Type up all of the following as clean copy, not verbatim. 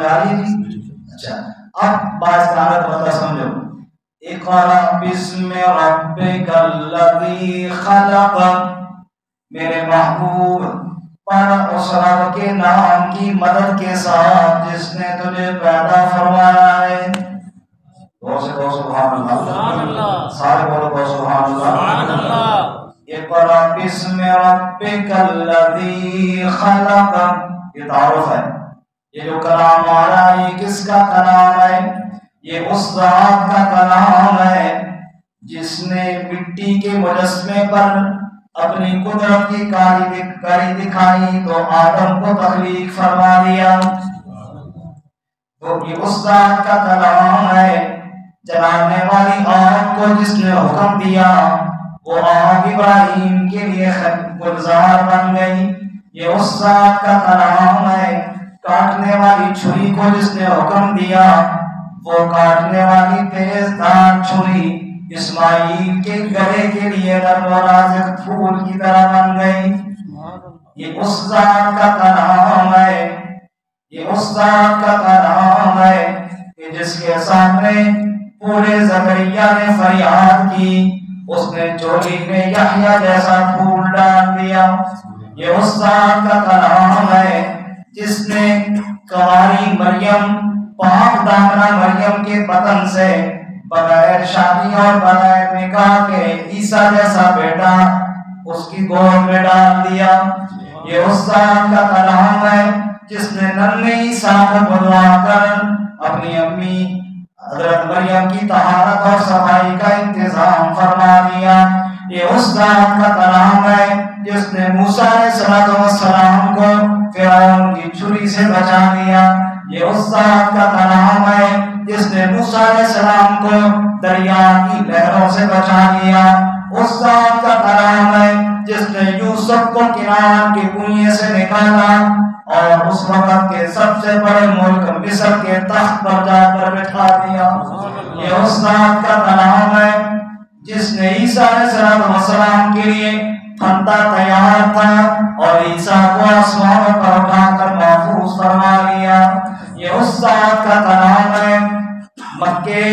اچھا اب باعث قرارت مطلب سمجھو. اقرأ بسم ربک الذی خلق، میرے محبوب پڑھ اس رب کے نام کی مدد کے ساتھ جس نے تجھے پیدا فرمایا ہے. دو سبحان اللہ، سارے بولو دو سبحان اللہ. اقرأ بسم ربک الذی خلق، یہ تعارف ہے. یہ جو کلام آ رہا ہے یہ کس کا کلام ہے؟ یہ اس ذات کا کلام ہے جس نے مٹی کے مجسمے پر اپنی قدرت کی کاری دکھائی تو آدم کو تخلیق فرما دیا. تو یہ اس ذات کا کلام ہے. جلانے والی آگ کو جس نے حکم دیا وہ آگ ابراہیم کے لیے گلزار بن گئی. یہ اس ذات کا کلام ہے. کاٹنے والی چھری کو جس نے حکم دیا وہ کاٹنے والی تیز دھار چھری اسماعیل کے گلے کے لیے نرم و نازک پھول کی طرح بن گئی. یہ اس ذات کا کلام ہے. یہ اس ذات کا کلام ہے کہ جس کے سامنے پورے زکریا نے فریاد کی اس نے چولی میں یحییٰ جیسا پھول ڈال دیا. یہ اس ذات کا کلام ہے جس نے کنواری مریم پاک دامنہ مریم کے بطن سے بغیر شادی اور بغیر نکاح کے عیسیٰ جیسا بیٹا اس کی گود میں ڈال دیا. یہ اس ذات کا کلام ہے جس نے ننھے عیسیٰ کو بلوا کر اپنی امی حضرت مریم کی طہارت اور صفائی کا انتظام فرما دیا. یہ اس ذات کا کلام ہے جس نے موسیٰ علیہ السلام کو فرعون کی چھری سے بچا دیا. یہ اس ذات کا کلام ہے جس نے موسیٰ علیہ السلام کو دریا کی لہروں سے بچا دیا. اس ذات کا کلام ہے جس نے یوسف کو کنعان کے کنویں سے نکالا اور اس وقت کے سب سے بڑے ملک مصر کے تخت پر جا کر بٹھا دیا. یہ اس ذات کا کلام ہے جس نے عیسیٰ علیہ السلام کے لیے پھندا تیار تھا اور عیسیٰ کو آسمانوں پر اٹھا کر محفوظ فرما لیا. یہ اس ذات کا کلام ہے. مکے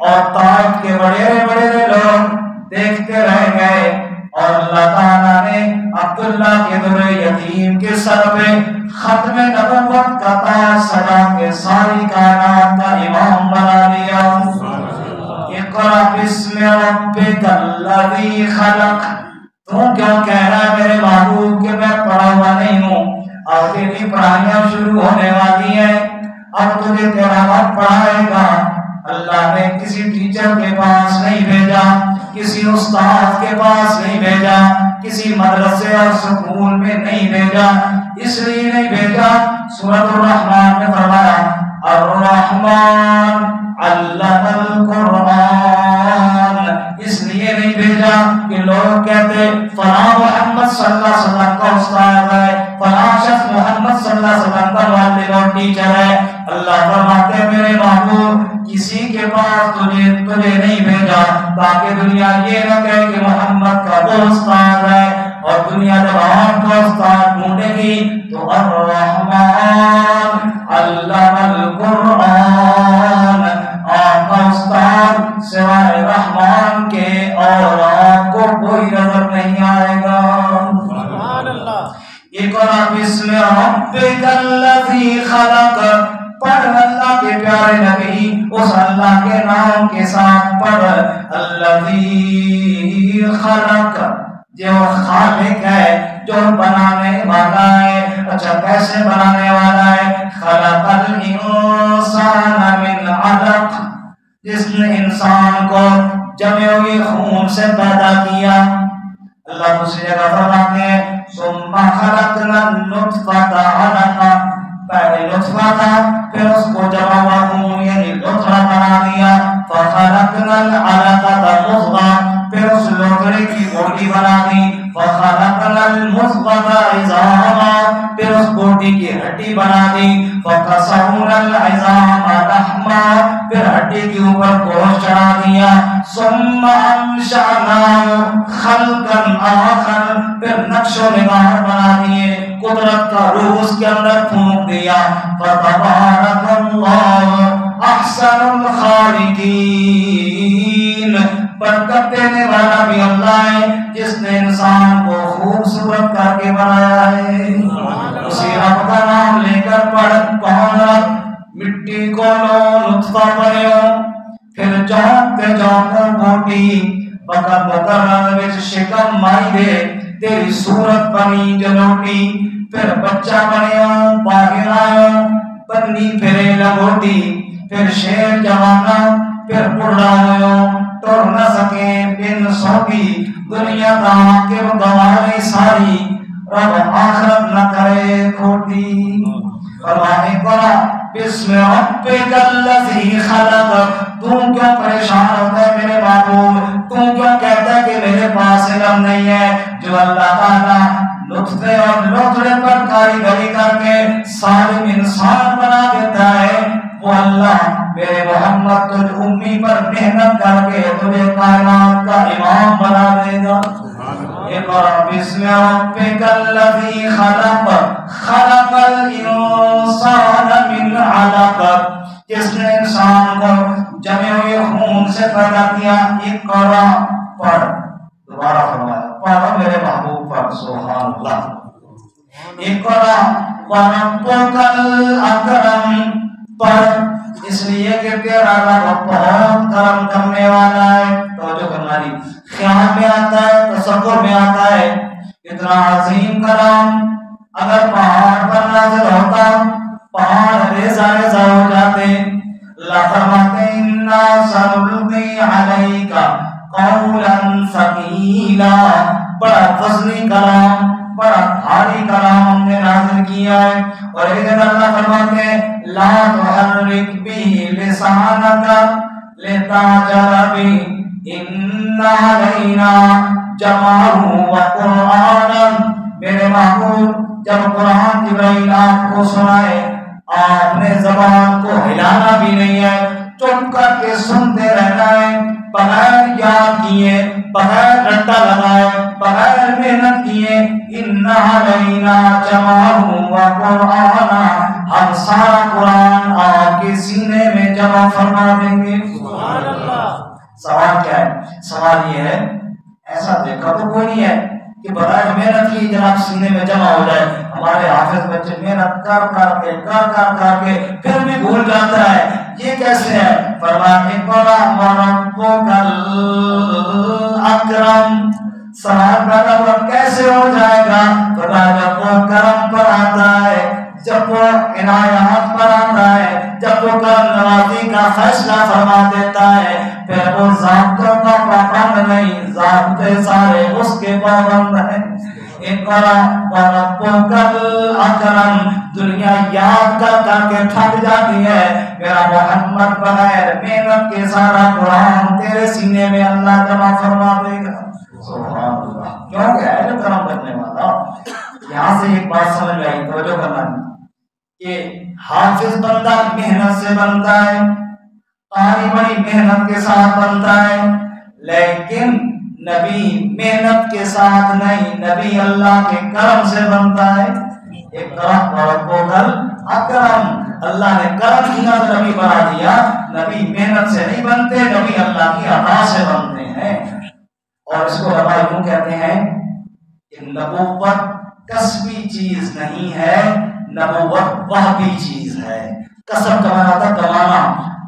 اور طائف کے بڑے بڑے لوگ دیکھتے رہ گئے اور اللہ تعالیٰ نے عبداللہ کے در یتیم کے سر پہ ختم نبوت کا تاج سجا کے ساری کائنات کا امام بنا دیا. اقرأ بسم ربک الذی خلق. تو کیوں کہہ رہا ہے میرے محبوب کہ میں پڑھا ہوا نہیں ہوں؟ اب تیری پڑھائیاں شروع ہونے والی ہیں. اب تجھے تیرا رب پڑھائے گا. اللہ نے کسی ٹیچر کے پاس نہیں بھیجا, کسی استاد کے پاس نہیں بھیجا, کسی مدرسے اور سکول میں نہیں بھیجا. اس لیے نہیں بھیجا, سورۃ الرحمن میں فرمایا الرحمن علم القرآن. اس لیے نہیں بھیجا کہ لوگ کہتے فلاں محمد صلی اللہ علیہ وسلم کا استاد ہے, فلاں شخص محمد صلی اللہ علیہ وسلم کا معلم اور ٹیچر ہے. اللہ فرماتے ہیں میرے محبوب کسی کے پاس تجھے نہیں بھیجا تاکہ دنیا یہ نہ کہے کہ محمد کا وہ استاد ہے. اور دنیا جب آپ کا استاد ڈھونڈے گی تو الرحمن علم القرآن, آپ کا استاد سوائے رحمان کے اور آپ کو کوئی نظر نہیں آئے گا. سبحان اللہ. اقرأ بسم ربک الذی خلق. پڑھ اللہ کے پیارے نبی اس اللہ کے نام کے ساتھ پڑھ. الذی خلق, جو خالق ہے, جو بنانے والا ہے. اچھا کیسے بنانے والا ہے؟ خلق الانسان من علق, جس نے انسان کو جمے ہوئے خون سے پیدا کیا. اللہ دوسری جگہ فرماتے ہیں ثم خلقنا النطفة علقا, پہلے نطفہ تھا پھر اس کو جمع ہوا خون یعنی لوتھڑا بنا دیا. فخلقنا العلقة مضغة, پھر اس لوتھڑے کی بوٹی بنا دی. فخلقنا المضغة عظاما, پھر اس بوٹی کی ہڈی بنا دی. فکسونا العظام لحما, پھر ہڈی کے اوپر گوشت چڑھا دیا. ثم انشأناه خلقا آخر, پھر نقش و نگار بنا دیے, قدرت کا روح اس کے اندر پھونک دیا. فتبارک الحسین، برکت دینے والا بھی اللہ ہے جس نے انسان کو خوبصورت کر کے بنایا ہے۔ اسی رب کا نام لے کر پڑھ، کون رب؟ مٹی کو لو نطفہ بنو، پھر جانتے جانتے موٹی بکر بکر وچ شکم مائی دے، تیری صورت بنی جلوٹی، پھر بچہ بنیا باہر آیا بنی پھرے لگوٹی، پھر شیر جوانا پھر بڑھا ہویا ٹر نہ سکے بن سوٹی، دنیا کا حاکم گوارے ساری، رب آخرت نہ کرے کھوٹی۔ فرمانے قرآ بسم ربک الذی خلق، تم کیوں پریشان ہوتا ہے میرے محبوب؟ تم کیوں کہتا ہے کہ میرے پاس علم نہیں ہے؟ جو اللہ تعالیٰ نطفے اور لوتھڑے پر کاریگری کر کے سالم انسان بنا دیتا ہے، وہ اللہ میرے محمد تجھ امی پر محنت کر کے تجھے کائنات کا امام بنا دے گا۔ اقرأ بسم ربک الذی خلق، خلق الانسان من علق، جس نے انسان کو جمے ہوئے خون سے پیدا کیا۔ اقرأ پڑھ، دوبارہ فرمایا پڑھو میرے محبوب پر، سبحان اللہ۔ اقرأ وربک الاکرم، پڑھ اس لیے کہ تیرا رب بہت کرم کرنے والا ہے۔ توجہ کرنا جی، خیال میں آتا ہے، تصور میں آتا ہے اتنا عظیم کرم اگر پہاڑ پر نازل ہوتا پہاڑ ریزہ ریزہ ہو جاتے۔ اللہ فرماتے انا سنلقی علیک قولا ثقیلا، بڑا وزنی کلام، بڑا بھاری کلام ہم نے نازل کیا ہے۔ اور ایک دن اللہ فرماتے ہیں لا تحرک به لسانک لتعجل به ان علینا جمعہ وقرآنا، میرے محبوب جب قرآن جبرائیل آپ کو سنائے آپ نے زبان کو ہلانا بھی نہیں ہے، چپ کر کے سنتے رہنا ہے، بغیر یاد کیے، بغیر رٹا لگائے، بغیر محنت کیے۔ ان علینا جمعہ وقرآنا، ہم سارا قرآن آپ کے سینے میں جمع فرما دیں گے۔ سبحان اللہ۔ سوال کیا ہے؟ سوال یہ ہے ایسا دیکھا تو کوئی نہیں ہے کہ بغیر محنت کی جناب سینے میں جمع ہو جائے۔ ہمارے حافظ بچے محنت کر کر کے پھر بھی بھول جاتا ہے، یہ کیسے ہے؟ فرماتے اقرأ وربک الاکرم، سوال پیدا ہوا کیسے ہو جائے گا؟ فرمایا جب وہ کرم پر آتا ہے، جب وہ عنایات پر آتا ہے، جب وہ کرم نوازی کا فیصلہ فرما دیتا ہے، پھر وہ ضابطوں کا پابند نہیں، ضابطے سارے اس کے پابند ہیں۔ اقرأ وربک الاکرم، دنیا یاد کر کے تھک جاتی ہے، میرا محمد بغیر محنت کے سارا قرآن تیرے سینے میں اللہ جمع فرما دے گا۔ سبحان اللہ، کیونکہ ہے جو کرم کرنے والا۔ یہاں سے ایک بات سمجھ میں آئی، توجہ کرنا کہ حافظ بندہ محنت سے بنتا ہے، قاری بڑی محنت کے ساتھ بنتا ہے، لیکن نبی محنت کے ساتھ نہیں، نبی اللہ کے کرم سے بنتا ہے۔ اقرأ وربک الاکرم، اللہ نے کرم کیا تو نبی بنا دیا۔ نبی محنت سے نہیں بنتے، نبی اللہ کی عطا سے بنتے ہیں۔ اور اس کو علماء یوں کہتے ہیں کہ نبوت کسبی چیز نہیں ہے، نبوت وہبی چیز ہے۔ کسب کا معنی ہوتا ہے کمانا،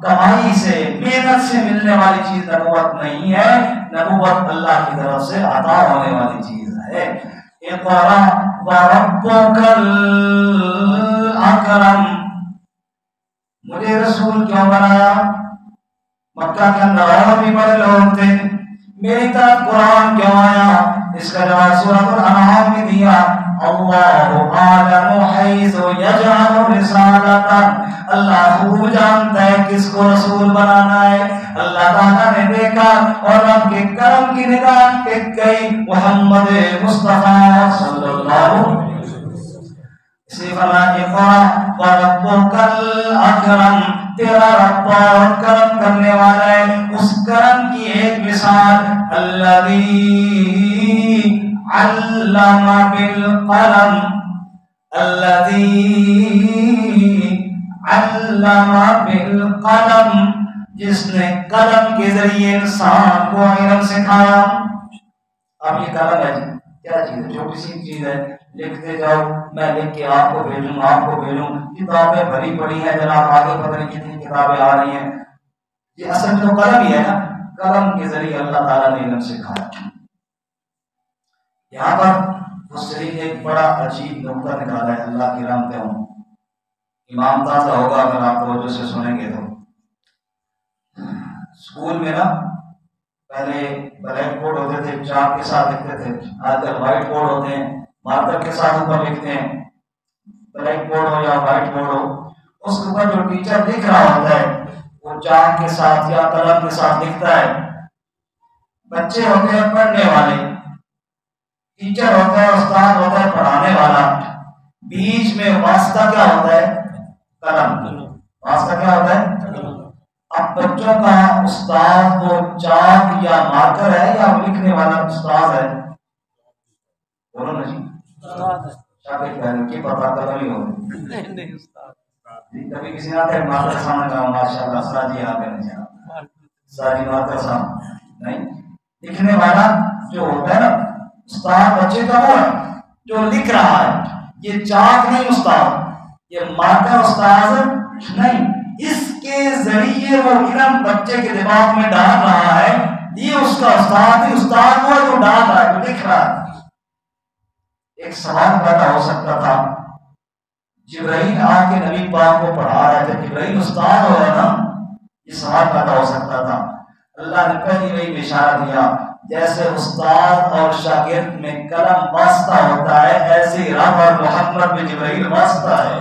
کمائی سے محنت سے ملنے والی چیز نبوت نہیں ہے، نبوت اللہ کی طرف سے عطا ہونے والی چیز ہے۔ اقرأ وربک الاکرم، مجھے رسول کیوں بنایا؟ مکہ کے اندر اور بھی بڑے لوگ تھے، میری طرف قرآن کیوں آیا؟ اس کا جواب سورۃ الانعام میں دیا، اللہ اعلم حیث یجعل رسالتہ، اللہ خوب جانتا ہے کس کو رسول بنانا ہے۔ اللہ تعالیٰ نے دیکھا اور رب کے کرم کی نگاہ ٹک گئی محمد مصطفیٰ صلی اللہ علیہ وسلم۔ اسی فرمایا اقرأ وربک الاکرم، تیرا رب بہت کرم کرنے والا ہے۔ اس کرم کی ایک مثال الذی علم بالقلم، الذی علم بالقلم، جس نے قلم کے ذریعے انسان کو علم سکھایا. اب یہ قلم ہے جی کیا چیز ہے؟ چھوٹی سی چیز ہے، لکھتے جاؤ، میں لکھ کے آپ کو بھیجوں، آپ کو بھیجوں. کتابیں بھری پڑی ہیں جناب، آگے پتہ نہیں کتنی کتابیں آ رہی ہیں. یہ اصل میں تو قلم ہی ہے نا، قلم کے ذریعے اللہ تعالیٰ نے علم سکھایا. یہاں پر مفسرین نے ایک بڑا عجیب نقطہ نکالا ہے، اللہ کی رحمتیں ہوں. امام تازہ ہوگا اگر آپ توجہ سے سنیں گے تو. اسکول میں نا پہلے بلیک بورڈ ہوتے تھے، چاک کے ساتھ لکھتے تھے. آج کل وائٹ بورڈ ہوتے ہیں، مارکر کے ساتھ اوپر لکھتے ہیں. بلیک بورڈ ہو یا وائٹ بورڈ ہو، اس کے اوپر جو ٹیچر لکھ رہا ہوتا ہے وہ چاک کے ساتھ یا قلم کے ساتھ لکھتا ہے. بچے ہوتے ہیں پڑھنے والے، ٹیچر ہوتا ہے، استاد ہوتا ہے پڑھانے والا، بیچ میں واسطہ کیا ہوتا ہے؟ قلم. واسطہ کیا ہوتا ہے؟ اب بچوں کا استاد وہ چاک یا مارکر ہے یا لکھنے والا استاد ہے؟ بولو نا جی. کی پتا قلم ہی ہوگی. کبھی کسی نے آتا ہے مارکر سامنے کہا ماشاء اللہ ساجی آ کر ساجی مارکر سامنے نہیں. لکھنے والا جو ہوتا ہے نا استاد بچے کا وہ ہے جو لکھ رہا ہے. یہ چاک نہیں استاد، یہ مارکر استاد نہیں. اس کے ذریعے وہ علم بچے کے دماغ میں ڈال رہا ہے. یہ اس کا استاد ہی استاد وہ جو ڈال رہا ہے، جو لکھ رہا ہے. ایک سوال پیدا ہو سکتا تھا، جبرائیل آ کے نبی پاک کو پڑھا رہے تھے، جبرائیل استاد ہو رہا نا، یہ سوال پیدا ہو سکتا تھا. اللہ نے پہلی وہی میں اشارہ دیا جیسے استاد اور شاگرد میں قلم واسطہ ہوتا ہے، ایسے ہی رب اور محمد میں جبرائیل واسطہ ہے.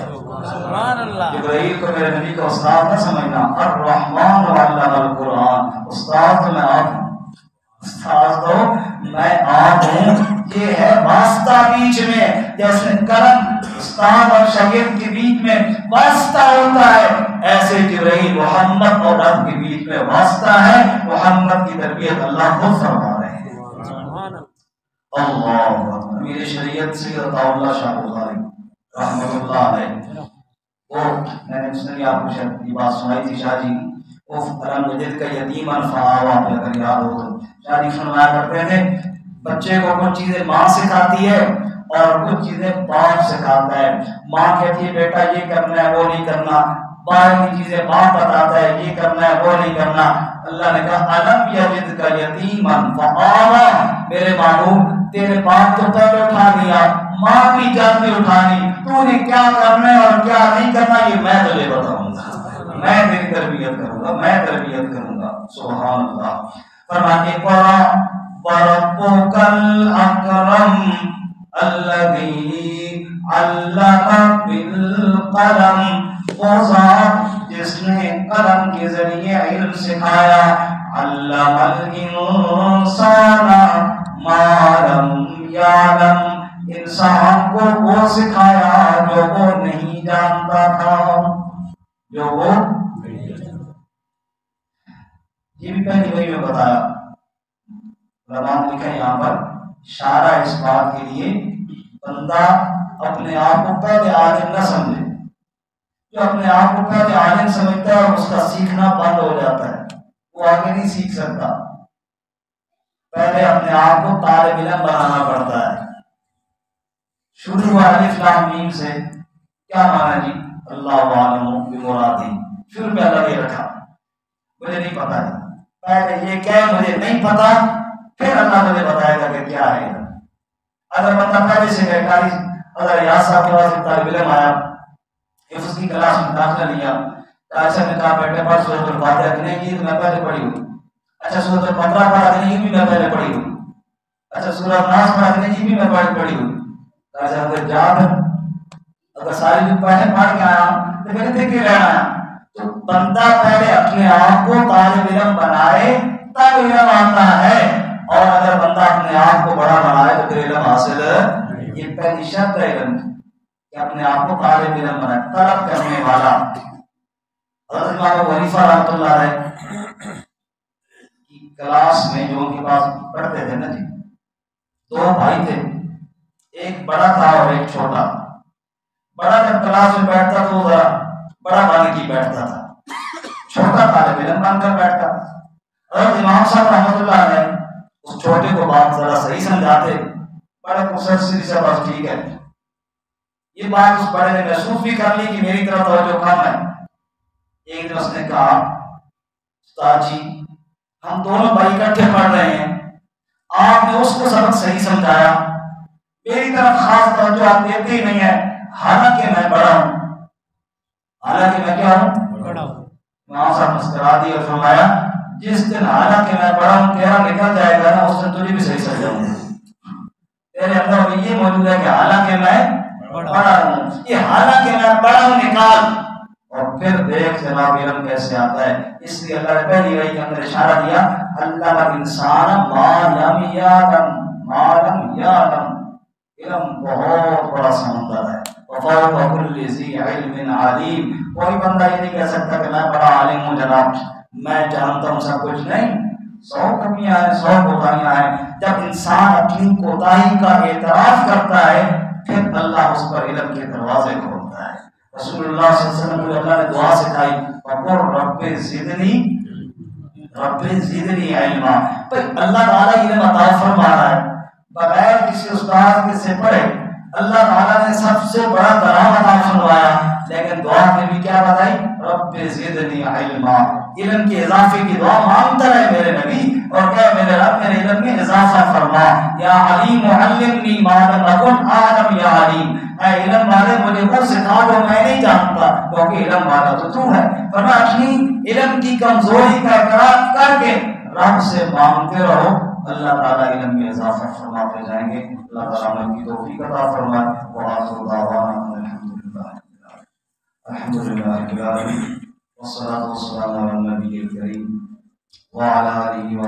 سبحان اللہ. جبرائیل کو میرے نبی کا استاد نہ سمجھنا. الرحمن علم القرآن. استاد تو میں آپ ہوں، استاد تو میں آپ ہوں. یہ ہے واسطہ بیچ میں، جیسے قلم استاد اور شاگرد کے بیچ میں واسطہ ہوتا ہے، ایسے جبرائیل محمد اور رب کے بیچ میں واسطہ ہے. محمد کی تربیت اللہ خود فرما رہے ہیں. اللہ میرے شریعت سے عطا اللہ شاہ بخاری رحمۃ اللہ علیہ، وہ میں نے سنی آپ کو شاید یہ بات سنائی تھی شاہ جی. وہ قلم مجد کا یتیم الفاوا پہ اگر یاد ہو تو شاہ جی فرمایا کرتے تھے بچے کو کچھ چیزیں ماں سکھاتی ہے اور کچھ چیزیں باپ سکھاتا ہے. ماں کہتی ہے بیٹا یہ کرنا ہے وہ نہیں کرنا، باہر کی چیزیں باپ بتاتا ہے یہ کرنا ہے وہ نہیں کرنا. اللہ نے کہا الم یجد کا یتیما فآوا. میرے معلوم تیرے باپ تو پہلے اٹھا لیا، ماں بھی جلدی اٹھانی، تو نے کیا کرنا ہے اور کیا نہیں کرنا یہ میں تجھے بتاؤں گا، میں تیری تربیت کروں گا، میں تربیت کروں گا. سبحان اللہ. فرماتے قرآن وَرَبُّكَ الْأَكْرَمُ الَّذِي عَلَّمَ بِالْقَلَمِ. وہ ذات جس نے قلم کے ذریعے علم سکھایا. عَلَّمَ الْإِنسَانَ مَا لَمْ يَعْلَمْ. انسان کو وہ سکھایا جو وہ نہیں جانتا تھا، جو وہ یہ بھی پہلی وہی میں بتایا. رمان لکھا یہاں پر اشارہ اس بات کے لیے بندہ اپنے آپ کو پہلے عالم نہ سمجھے. جو اپنے آپ کو پہلے عالم سمجھتا ہے اور اس کا سیکھنا بند ہو جاتا ہے، وہ آگے نہیں سیکھ سکتا. پہلے اپنے آپ کو طالب علم بنانا پڑتا ہے. شروع ہوا الف لام میم سے، کیا مانا جی؟ اللہ عالم بمرادی. شروع میں اللہ یہ رکھا مجھے نہیں پتا ہے، پہلے یہ کیا مجھے نہیں پتا، پھر اللہ مجھے بتائے گا کہ کیا ہے. اگر بندہ پہلے سے بیکاری، اگر یاد صاحب کے پاس طالب علم آیا، حفظ کی کلاس میں داخلہ لیا، ایسا نے کہا بیٹے پڑھ سورۃ الفاتحہ کہ نہیں یہ میں پہلے پڑھی ہوں. اچھا سورۃ البقرہ پڑھا کہ نہیں یہ بھی میں پہلے پڑھی ہوں. اچھا سورۃ الناس پڑھا کہ نہیں یہ بھی میں پہلے پڑھی ہوں. ایسا اگر یاد اگر ساری بھی پہلے پڑھ کے آیا تو پھر دیکھ کے رہنا ہے. تو بندہ پہلے اپنے آپ کو طالب علم بنائے تب علم آتا ہے، اور اگر بندہ اپنے آپ کو بڑا بنائے تو پھر علم حاصل. یہ پہلی شرط ہے علم کہ اپنے آپ کو طالب علم بنائے، طلب کرنے والا. حضرت امام ابو حنیفہ رحمۃ اللہ علیہ کی کلاس میں جو ان کے پاس پڑھتے تھے نا جی، دو بھائی تھے، ایک بڑا تھا اور ایک چھوٹا. بڑا جب کلاس میں بیٹھتا تو ذرا بڑا بن کے بیٹھتا تھا، چھوٹا طالب علم بن کر بیٹھتا. حضرت امام صاحب رحمۃ اللہ علیہ اس چھوٹے کو بات ذرا صحیح سمجھاتے, بڑے مسلسل سے بس ٹھیک ہے. یہ بات اس بڑے نے محسوس بھی کر لی کہ میری طرف توجہ کم ہے. ایک دن اس نے کہا, استاد جی ہم دونوں بھائی اکٹھے پڑھ رہے ہیں, آپ نے اس کو سبق صحیح سمجھایا, میری طرف خاص توجہ آپ دیتے ہی نہیں ہے, حالانکہ میں بڑا ہوں. حالانکہ میں کیا ہوں؟ بڑا ہوں. امام صاحب مسکرا دی اور فرمایا, جس دن حالانکہ میں بڑا ہوں تیرا نکل جائے گا نا, اس دن تجھے بھی صحیح سمجھاؤں گا. تیرے اندر یہ موجود ہے کہ حالانکہ میں بڑا ہوں, یہ حالانکہ میں بڑا ہوں نکال, اور پھر دیکھ جناب علم کیسے آتا ہے. اس لیے اللہ نے پہلی وحی کے اندر اشارہ دیا, اللہ انسان ما لم یعلم, ما لم یعلم. علم بہت بڑا سمندر ہے. وفوق کل ذی علم علیم. کوئی بندہ یہ نہیں کہہ سکتا کہ میں بڑا عالم ہوں جناب, میں جانتا ہوں سب کچھ. نہیں, 100 کمیاں ہیں, 100 کوتاہیاں ہیں. جب انسان اپنی کوتاہی کا اعتراف کرتا ہے پھر اللہ اس پر علم کے دروازے کھولتا ہے. رسول اللہ صلی اللہ علیہ وسلم کو اللہ نے دعا سکھائی, وقل رب زدنی علما. اللہ تعالیٰ علم عطا فرما رہا ہے بغیر کسی استاد کے سے پڑھے. اللہ تعالیٰ نے سب سے بڑا کرام عطا فرمایا, لیکن دعا میں بھی کیا بتائی, رب زدنی علما. علم کے اضافے کی دعا مانگتا رہے میرے نبی, اور کیا میرے رب میرے علم میں اضافہ فرما. یا علیم علمنی ما لم اکن اعلم یا علیم. اے علم والے مجھے وہ سکھا جو میں نہیں جانتا, کیونکہ علم والا تو ہے. ورنہ اپنی علم کی کمزوری کا اعتراف کر کے رب سے مانگتے رہو, اللہ تعالیٰ علم میں اضافہ فرماتے جائیں گے. اللہ تعالیٰ ہم کی توفیق عطا فرمائے. وآخر دعوانا الحمدللہ رب العالمین, والصلاة والسلام علی النبی الکریم وعلی آلہ